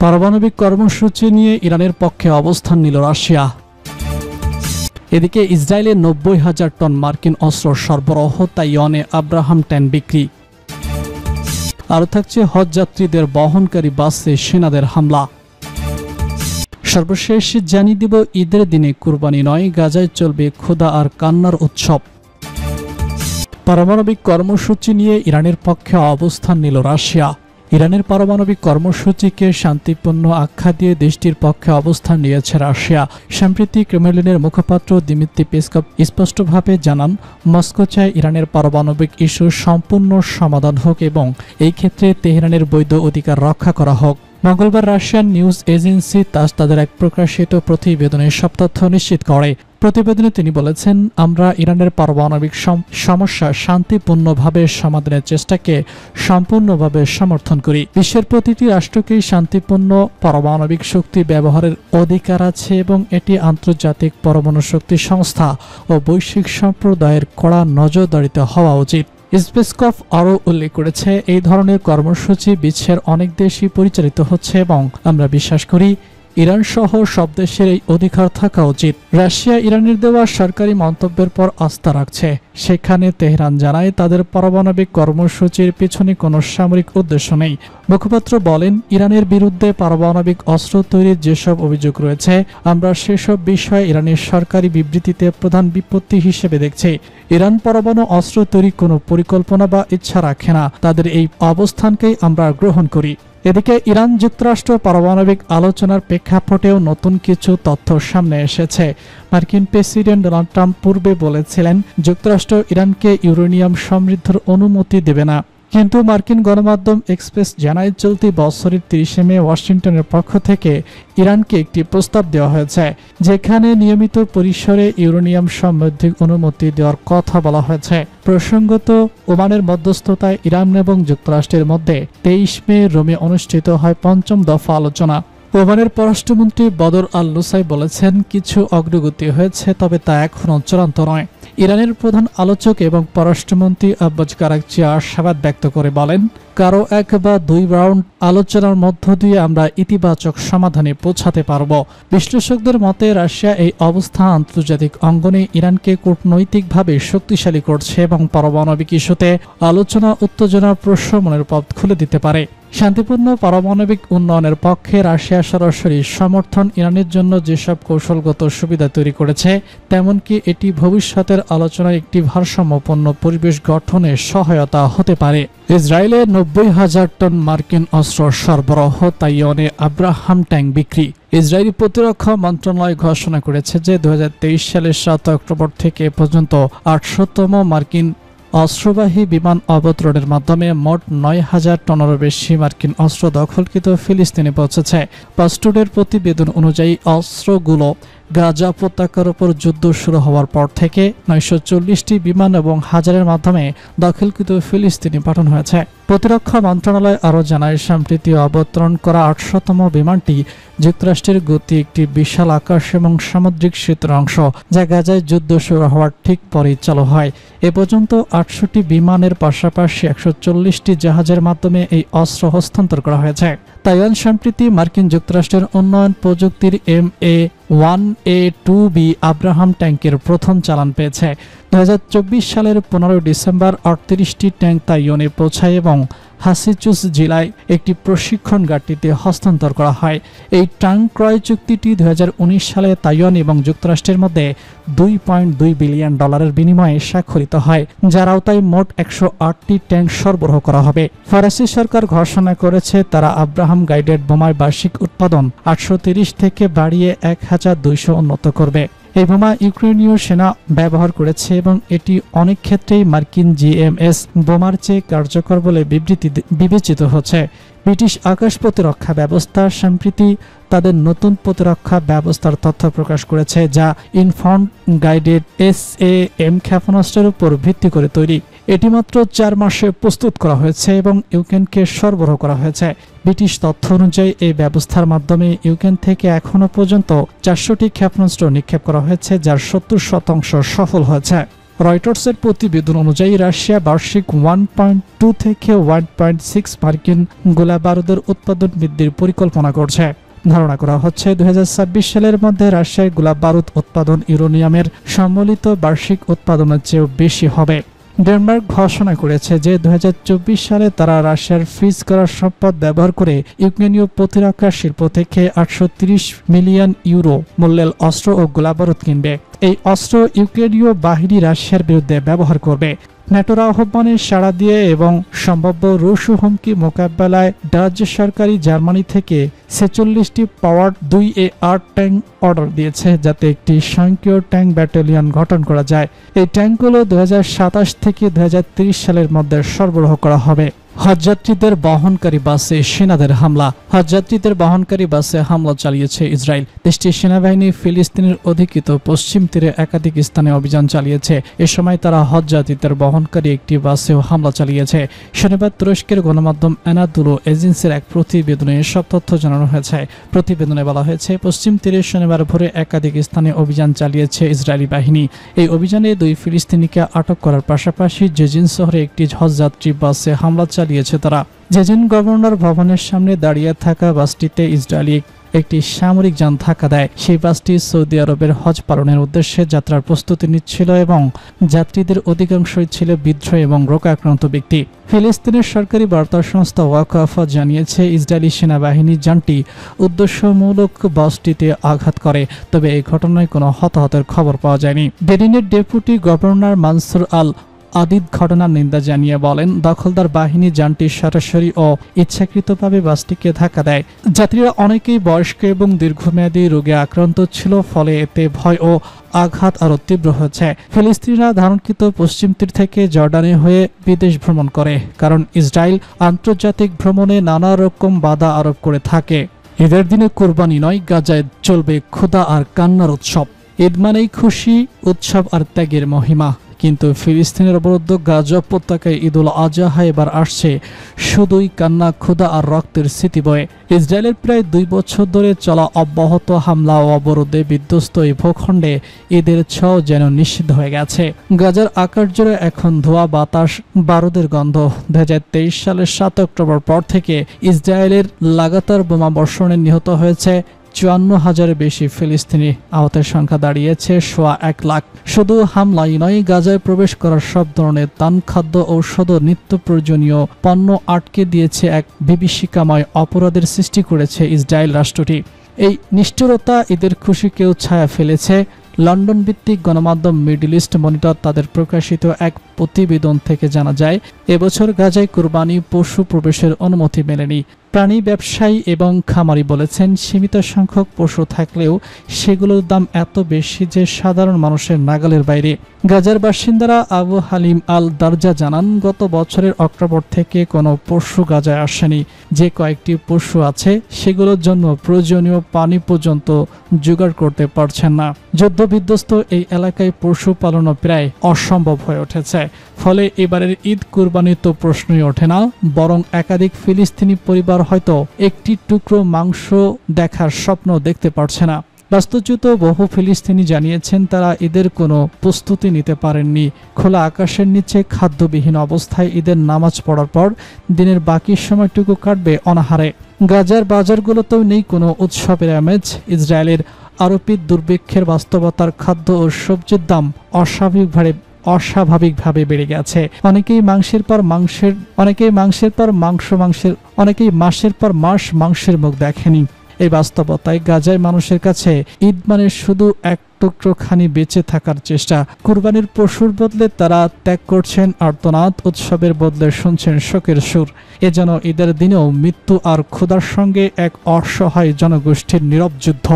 পারমাণবিক কর্মসূচি নিয়ে ইরানের পক্ষে অবস্থান নিল রাশিয়া। এদিকে ইসরায়েলে 90,000 টন মার্কিন অস্ত্র সরবরাহ, তাইওয়ানে আব্রাহাম ট্যাঙ্ক বিক্রি। আরও থাকছে হজ যাত্রীদের বহনকারী বাসে সেনাদের হামলা। সর্বশেষ জানিয়ে দিব, ঈদের দিনে কুরবানি নয়, গাজায় চলবে ক্ষুধা আর কান্নার উৎসব। পারমাণবিক কর্মসূচি নিয়ে ইরানের পক্ষে অবস্থান নিল রাশিয়া। ইরানের পারমাণবিক কর্মসূচিকে শান্তিপূর্ণ আখ্যা দিয়ে দেশটির পক্ষে অবস্থান নিয়েছে রাশিয়া। সম্প্রতি ক্রেমলিনের মুখপাত্র দিমিত্রি পেসকভ স্পষ্টভাবে জানান, মস্কো চায় ইরানের পারমাণবিক ইস্যু সম্পূর্ণ সমাধান হোক এবং এই ক্ষেত্রে তেহরানের বৈধ অধিকার রক্ষা করা হোক। মঙ্গলবার রাশিয়ান নিউজ এজেন্সি তাস তাদের এক প্রকাশিত প্রতিবেদনে সব তথ্য নিশ্চিত করে। প্রতিবেদনে তিনি বলেছেন, আমরা ইরানের পারমাণবিক সমস্যা শান্তিপূর্ণভাবে সমাধানের চেষ্টাকে সম্পূর্ণভাবে সমর্থন করি। বিশ্বের প্রতিটি রাষ্ট্রকেই শান্তিপূর্ণ পারমাণবিক শক্তি ব্যবহারের অধিকার আছে এবং এটি আন্তর্জাতিক পরমাণু শক্তি সংস্থা ও বৈশ্বিক সম্প্রদায়ের কড়া নজরদারিতে হওয়া উচিত। পেসকভ আরও উল্লেখ করেছে, এই ধরনের কর্মসূচি বিশ্বের অনেক দেশই পরিচালিত হচ্ছে এবং আমরা বিশ্বাস করি ইরান সহ সব দেশের এই অধিকার থাকা উচিত। রাশিয়া ইরানের দেওয়া সরকারি মন্তব্যের পর আস্থা রাখছে। সেখানে তেহরান জানায় তাদের পারমাণবিক কর্মসূচির পিছনে কোনো সামরিক উদ্দেশ্য নেই। মুখপাত্র বলেন, ইরানের বিরুদ্ধে পারমাণবিক অস্ত্র তৈরির যেসব অভিযোগ রয়েছে, আমরা সেসব বিষয়ে ইরানের সরকারি বিবৃতিতে প্রধান বিপত্তি হিসেবে দেখছি। ইরান পরমাণু অস্ত্র তৈরি কোনো পরিকল্পনা বা ইচ্ছা রাখে না। তাদের এই অবস্থানকেই আমরা গ্রহণ করি। এদিকে ইরান যুক্তরাষ্ট্র পারমাণবিক আলোচনার প্রেক্ষাপটেও নতুন কিছু তথ্য সামনে এসেছে। মার্কিন প্রেসিডেন্ট ডোনাল্ড ট্রাম্প পূর্বে বলেছিলেন, যুক্তরাষ্ট্র ইরানকে ইউরেনিয়াম সমৃদ্ধর অনুমতি দেবে না। কিন্তু মার্কিন গণমাধ্যম এক্সপ্রেস জানায়, চলতি বছরের 30 মে ওয়াশিংটনের পক্ষ থেকে ইরানকে একটি প্রস্তাব দেওয়া হয়েছে, যেখানে নিয়মিত পরিসরে ইউরেনিয়াম সমৃদ্ধির অনুমতি দেওয়ার কথা বলা হয়েছে। প্রসঙ্গত, ওমানের মধ্যস্থতায় ইরান এবং যুক্তরাষ্ট্রের মধ্যে 23 মে রোমে অনুষ্ঠিত হয় 5ম দফা আলোচনা। ওমানের পররাষ্ট্রমন্ত্রী বদর আল নুসাই বলেছেন, কিছু অগ্রগতি হয়েছে, তবে তা এখনও চূড়ান্ত নয়। ইরানের প্রধান আলোচক এবং পররাষ্ট্রমন্ত্রী আব্বাস কারাকচি আশাবাদ ব্যক্ত করে বলেন, কারো 1 বা 2 রাউন্ড আলোচনার মধ্য দিয়ে আমরা ইতিবাচক সমাধানে পৌঁছাতে পারব। বিশ্লেষকদের মতে রাশিয়া এই অবস্থা আন্তর্জাতিক অঙ্গনে ইরানকে কূটনৈতিকভাবে শক্তিশালী করছে এবং পারমাণবিক ইস্যুতে আলোচনা উত্তেজনার প্রশমনের পথ খুলে দিতে পারে। শান্তিপূর্ণ পারমাণবিক উন্নয়নের পক্ষে রাশিয়া সরাসরি সমর্থন ইরানের জন্য যেসব কৌশলগত সুবিধা তৈরি করেছে, তেমনকি এটি ভবিষ্যতের আলোচনায় একটি ভারসাম্যপূর্ণ পরিবেশ গঠনে সহায়তা হতে পারে। ইসরায়েলে 90,000 টন মার্কিন অস্ত্র সরবরাহ, তাইওয়ানে আব্রাহাম ট্যাঙ্ক বিক্রি। ইসরায়েলি প্রতিরক্ষা মন্ত্রণালয় ঘোষণা করেছে যে 2023 সালের 7 অক্টোবর থেকে পর্যন্ত 800তম মার্কিন অস্ত্রবাহী বিমান অবতরণের মাধ্যমে মোট 9,000 টনেরও বেশি মার্কিন অস্ত্র দখলকৃত ফিলিস্তিনে পৌঁছেছে। পাস্টুডের প্রতিবেদন অনুযায়ী অস্ত্রগুলো গাজা উপত্যকার উপর যুদ্ধ শুরু হওয়ার পর থেকে 940টি বিমান এবং হাজারের মাধ্যমে দখলকৃত ফিলিস্তিনে পাঠানো হয়েছে। প্রতিরক্ষা মন্ত্রণালয় আরও জানায়, সম্প্রতি অবতরণ করা 800তম বিমানটি যুক্তরাষ্ট্রের গতি একটি বিশাল আকাশ এবং সামুদ্রিক সেতুর অংশ, যা গাজায় যুদ্ধ শুরু হওয়ার ঠিক পরেই চালু হয়। এ পর্যন্ত 800টি বিমানের পাশাপাশি 140টি জাহাজের মাধ্যমে এই অস্ত্র হস্তান্তর করা হয়েছে। তাইওয়ান সম্প্রতি মার্কিন যুক্তরাষ্ট্রের উন্নয়ন প্রযুক্তির MA-1A2B আব্রাহাম ট্যাঙ্কের প্রথম চালান পেয়েছে। 2024 সালের 15 ডিসেম্বর 38টি ট্যাঙ্ক তাইওয়ানে পৌঁছায় এবং হাসিচুস জেলায় একটি প্রশিক্ষণ ঘাঁটিতে হস্তান্তর করা হয়। এই ট্যাঙ্ক ক্রয় চুক্তিটি 2019 সালে তাইওয়ান এবং যুক্তরাষ্ট্রের মধ্যে $2.2 বিলিয়ন বিনিময়ে স্বাক্ষরিত হয়, যার আওতায় মোট 108টি ট্যাঙ্ক সরবরাহ করা হবে। ফরাসি সরকার ঘোষণা করেছে তারা আব্রাহাম গাইডেড বোমার বার্ষিক উৎপাদন 830 থেকে বাড়িয়ে 1200 উন্নত করবে। এই বোমা ইউক্রেনীয় সেনা ব্যবহার করেছে এবং এটি অনেক ক্ষেত্রেই মার্কিন জিএমএস বোমার চেয়ে কার্যকর বলে বিবেচিত হচ্ছে। ব্রিটিশ আকাশ প্রতিরক্ষা ব্যবস্থা সম্প্রতি তাদের নতুন প্রতিরক্ষা ব্যবস্থার তথ্য প্রকাশ করেছে, যা ইনফর্ম গাইডেড SAM ক্ষেপণাস্ত্রের উপর ভিত্তি করে তৈরি। এটি মাত্র 4 মাসে প্রস্তুত করা হয়েছে এবং ইউক্রেনকে সরবরাহ করা হয়েছে। ব্রিটিশ তথ্য অনুযায়ী এই ব্যবস্থার মাধ্যমে ইউক্রেন থেকে এখনো পর্যন্ত 400টি ক্ষেপণাস্ত্র নিক্ষেপ করা হয়েছে, যার 70% সফল হয়েছে। রয়টার্সের প্রতিবেদন অনুযায়ী রাশিয়া বার্ষিক 1.2 থেকে 1.6 মার্কিন গোলা বারুদের উৎপাদন বৃদ্ধির পরিকল্পনা করছে। ধারণা করা হচ্ছে 2026 সালের মধ্যে রাশিয়ার গোলা বারুদ উৎপাদন ইউরেনিয়ামের সম্মিলিত বার্ষিক উৎপাদনের চেয়েও বেশি হবে। ডেনমার্ক ঘোষণা করেছে যে 2024 সালে তারা রাশিয়ার ফ্রিজ করা সম্পদ ব্যবহার করে ইউক্রেনীয় প্রতিরক্ষা শিল্প থেকে 830 মিলিয়ন ইউরো মূল্যের অস্ত্র ও গোলাবারুদ কিনবে। এই অস্ত্র ইউক্রেনীয় বাহিনী রাশিয়ার বিরুদ্ধে ব্যবহার করবে। ন্যাটোর আহ্বানে সাড়া দিয়ে এবং সম্ভাব্য রুশ হুমকি মোকাবেলায় ডাচ সরকারি জার্মানি থেকে 46টি পাওয়ার 2A8 ট্যাঙ্ক অর্ডার দিয়েছে, যাতে একটি স্বয়ংক্রিয় ট্যাঙ্ক ব্যাটালিয়ন গঠন করা যায়। এই ট্যাঙ্কগুলো 2027 থেকে 2030 সালের মধ্যে সরবরাহ করা হবে। হজযাত্রীদের বহনকারী বাসে সেনাদের হামলা। হজযাত্রীদের বহনকারী বাসে হামলা চালিয়েছে ইসরায়েল। দেশটির সেনাবাহিনী ফিলিস্তিনের অধিকৃত পশ্চিম তীরে একাধিক স্থানে অভিযান চালিয়েছে। এ সময় তারা হজযাত্রীদের বহনকারী একটি বাসেও হামলা চালিয়েছে। শনিবার তুরস্কের গণমাধ্যম অ্যানাদুলো এজেন্সির এক প্রতিবেদনে এসব তথ্য জানানো হয়েছে। প্রতিবেদনে বলা হয়েছে, পশ্চিম তীরে শনিবার ভোরে একাধিক স্থানে অভিযান চালিয়েছে ইসরায়েলি বাহিনী। এই অভিযানে 2 ফিলিস্তিনিকে আটক করার পাশাপাশি জেজিন শহরে একটি হজযাত্রী বাসে হামলা চালিয়েছে তারা। জেজিন গভর্নর ভবনের সামনে দাঁড়িয়ে থাকা বাসটিতে ইসরায়েলি একটি সামরিক যান ধাক্কা দেয়। সেই বাসটি সৌদি আরবের হজ পালনের উদ্দেশ্যে যাত্রার প্রস্তুতি নিচ্ছিল এবং যাত্রীদের অধিকাংশই ছিল বিদ্রোহী এবং রোগাক্রান্ত ব্যক্তি। ফিলিস্তিনের সরকারি বার্তা সংস্থা ওয়াকাফা জানিয়েছে, ইসরায়েলি সেনাবাহিনী যানটি উদ্দেশ্যমূলক বাসটিতে আঘাত করে, তবে এই ঘটনায় কোনো হতাহতের খবর পাওয়া যায়নি। বেরিনের ডেপুটি গভর্নর মানসুর আল আদিদ ঘটনার নিন্দা জানিয়ে বলেন, দখলদার বাহিনী যানটি সরাসরি ও ইচ্ছাকৃতভাবে বাসটিকে ধাক্কা দেয়। যাত্রীরা অনেকেই বয়স্ক এবং দীর্ঘমেয়াদী রোগে আক্রান্ত ছিল, ফলে এতে ভয় ও আঘাত আরও তীব্র হয়েছে। ফিলিস্তিনিরা ধারণকৃত পশ্চিম তীর থেকে জর্ডানে হয়ে বিদেশ ভ্রমণ করে, কারণ ইসরায়েল আন্তর্জাতিক ভ্রমণে নানা রকম বাধা আরোপ করে থাকে। ঈদের দিনে কোরবানি নয়, গাজায় চলবে ক্ষুধা আর কান্নার উৎসব। ঈদ মানেই খুশি, উৎসব আর ত্যাগের মহিমা। কিন্তু ফিলিস্তিনের অবরুদ্ধ গাজা উপত্যকায় ঈদুল আজহা এবার আসছে শুধুই কান্না, ক্ষুধা আর রক্তের স্মৃতি বয়ে। ইসরায়েলের প্রায় 2 বছর ধরে চলা অব্যাহত হামলা ও অবরোধে বিধ্বস্ত এই ভূখণ্ডে ঈদের ছোঁয়া যেন নিষিদ্ধ হয়ে গেছে। গাজার আকার জুড়ে এখন ধোঁয়া, বাতাস, বারুদের গন্ধ। 2023 সালের 7 অক্টোবর পর থেকে ইসরায়েলের লাগাতার বোমা বর্ষণে নিহত হয়েছে 54,000-এর বেশি ফিলিস্তিনি। আহতের সংখ্যা দাঁড়িয়েছে 1.25 লাখ। শুধু হামলাই নয়, গাজায় প্রবেশ করার সব ধরনের ত্রাণ, খাদ্য, ঔষধ ও নিত্য প্রয়োজনীয় পণ্য আটকে দিয়েছে এক বিভীষিকাময় অপরাধের সৃষ্টি করেছে ইসরায়েল রাষ্ট্রটি। এই নিষ্ঠুরতা ঈদের খুশিকেও ছায়া ফেলেছে। লন্ডন ভিত্তিক গণমাধ্যম মিডল ইস্ট মনিটর তাদের প্রকাশিত এক প্রতিবেদন থেকে জানা যায়, এবছর গাজায় কুরবানি পশু প্রবেশের অনুমতি মেলেনি। প্রাণী ব্যবসায়ী এবং খামারি বলেছেন, সীমিত সংখ্যক পশু থাকলেও সেগুলোর দাম এত বেশি যে সাধারণ মানুষের নাগালের বাইরে। গাজার বাসিন্দারা আবু হালিম আল দারজা জানান, গত বছরের অক্টোবর থেকে কোনো পশু গাজায় আসেনি। যে কয়েকটি পশু আছে সেগুলোর জন্য প্রয়োজনীয় পানি পর্যন্ত জোগাড় করতে পারছেন না। যুদ্ধবিধ্বস্ত এই এলাকায় পশু পালনও প্রায় অসম্ভব হয়ে উঠেছে। ফলে এবারের ঈদ কুরবানি তো প্রশ্নই ওঠে না, বরং একাধিক ফিলিস্তিনি পরিবার হয়তো একটি টুকরো মাংস দেখার স্বপ্ন দেখতে পারছে না। বাস্তুচ্যুত বহু ফিলিস্তিনি জানিয়েছেন, তারা ঈদের কোনো প্রস্তুতি নিতে পারেননি। খোলা আকাশের নিচে খাদ্যবিহীন অবস্থায় ঈদের নামাজ পড়ার পর দিনের বাকি সময়টুকু কাটবে অনাহারে। গাজার বাজারগুলোতেও নেই কোনো উৎসবের আমেজ। ইসরায়েলের আরোপিত দুর্ভিক্ষের বাস্তবতার খাদ্য ও সবজির দাম অস্বাভাবিকভাবে বেড়ে গেছে। অনেকেই মাসের পর মাস মাংসের মুখ দেখেনি। এই বাস্তবতায় গাজায় মানুষের কাছে ঈদ মানে শুধু এক টুকরোখানি বেঁচে থাকার চেষ্টা। কুরবানির পশুর বদলে তারা ত্যাগ করছেন আর্তনাদ, উৎসবের বদলে শুনছেন শোকের সুর। এ যেন ঈদের দিনেও মৃত্যু আর ক্ষুধার সঙ্গে এক অসহায় জনগোষ্ঠীর নীরব যুদ্ধ।